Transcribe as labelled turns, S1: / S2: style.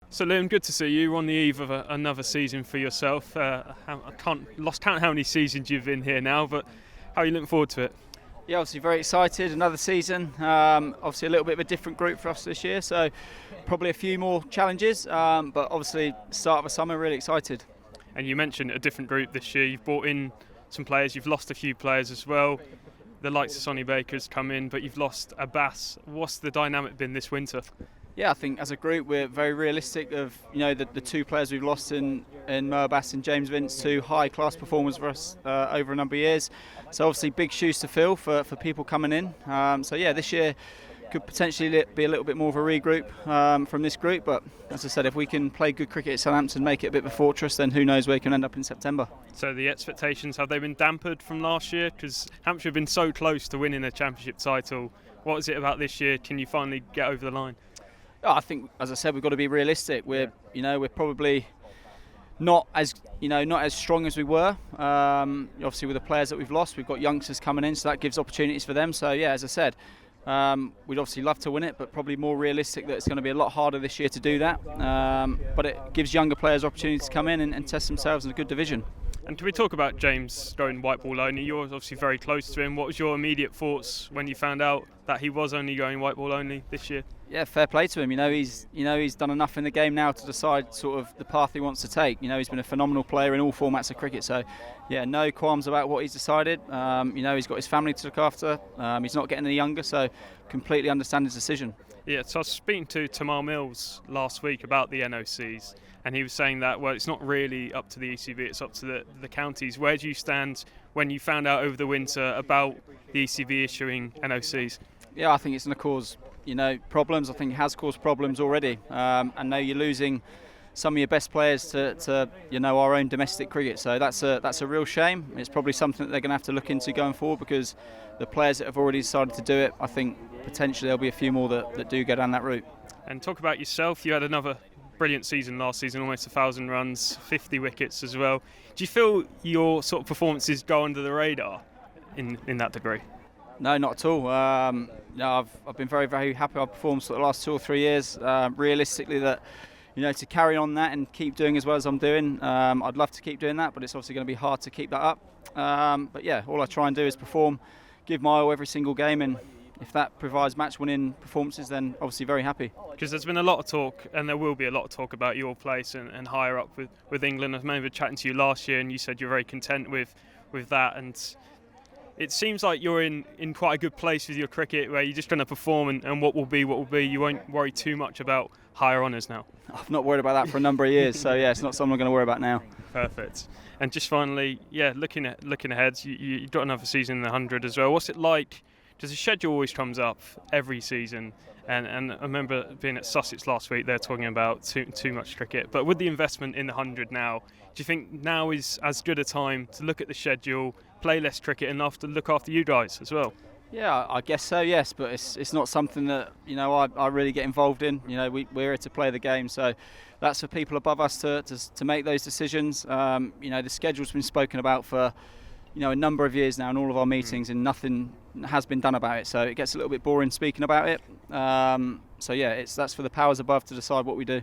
S1: So Liam, good to see you. We're on the eve of another season for yourself. I lost count how many seasons you've been here now, but how are you looking forward to it?
S2: Yeah, obviously very excited. Another season. Obviously a little bit of a different group for us this year, so probably a few more challenges. But obviously, start of the summer, really excited.
S1: And you mentioned a different group this year. You've brought in some players. You've lost a few players as well. The likes of Sonny Baker's come in, but you've lost Abbas. What's the dynamic been this winter?
S2: Yeah, I think as a group we're very realistic of the two players we've lost in Mo Abbas and James Vince, two high class performers for us over a number of years. So obviously big shoes to fill for people coming in. So yeah, this year could potentially be a little bit more of a regroup from this group, but as I said, if we can play good cricket at Southampton, make it a bit of a fortress, then who knows where we can end up in September.
S1: So the expectations, have they been dampered from last year? Because Hampshire have been so close to winning a championship title. What is it about this year? Can you finally get over the line?
S2: I think, as I said, we've got to be realistic. We're probably not as strong as we were. Obviously, with the players that we've lost, we've got youngsters coming in, so that gives opportunities for them. So yeah, as I said, we'd obviously love to win it, but probably more realistic that it's going to be a lot harder this year to do that. But it gives younger players opportunities to come in and test themselves in a good division.
S1: And can we talk about James going white ball only? You're obviously very close to him. What was your immediate thoughts when you found out that he was only going white ball only this year?
S2: Yeah, fair play to him. He's done enough in the game now to decide sort of the path he wants to take. He's been a phenomenal player in all formats of cricket. So, yeah, no qualms about what he's decided. He's got his family to look after. He's not getting any younger, so completely understand his decision.
S1: Yeah, so I was speaking to Tamar Mills last week about the NOCs, and he was saying that, well, it's not really up to the ECB, it's up to the counties. Where do you stand when you found out over the winter about the ECB issuing NOCs?
S2: Yeah, I think it's going to cause problems. I think it has caused problems already. And now you're losing some of your best players to our own domestic cricket. So that's a real shame. It's probably something that they're going to have to look into going forward, because the players that have already decided to do it, I think potentially there'll be a few more that do go down that route.
S1: And talk about yourself. You had another brilliant season last season, almost 1,000 runs, 50 wickets as well. Do you feel your sort of performances go under the radar in that degree?
S2: No, not at all. No, I've been very, very happy. I've performed for the last 2 or 3 years. Realistically, that to carry on that and keep doing as well as I'm doing, I'd love to keep doing that, but it's obviously going to be hard to keep that up. But yeah, all I try and do is perform, give my all every single game, and if that provides match-winning performances, then obviously very happy.
S1: Because there's been a lot of talk, and there will be a lot of talk about your place and higher up with England. I remember chatting to you last year, and you said you're very content with that, and it seems like you're in quite a good place with your cricket, where you're just going to perform, and what will be. You won't worry too much about higher honours now.
S2: I've not worried about that for a number of years, so yeah, it's not something I'm going to worry about now.
S1: Perfect. And just finally, yeah, looking ahead, you've got another season in the 100 as well. What's it like? Because the schedule always comes up every season, and I remember being at Sussex last week, they're talking about too much cricket. But with the investment in the 100 now, do you think now is as good a time to look at the schedule, play less cricket, and look after you guys as well?
S2: Yeah, I guess so, yes, but it's not something that I really get involved in. We're here to play the game, so that's for people above us to make those decisions. The schedule's been spoken about for a number of years now in all of our meetings, and nothing has been done about it, so it gets a little bit boring speaking about it. So yeah, that's for the powers above to decide what we do.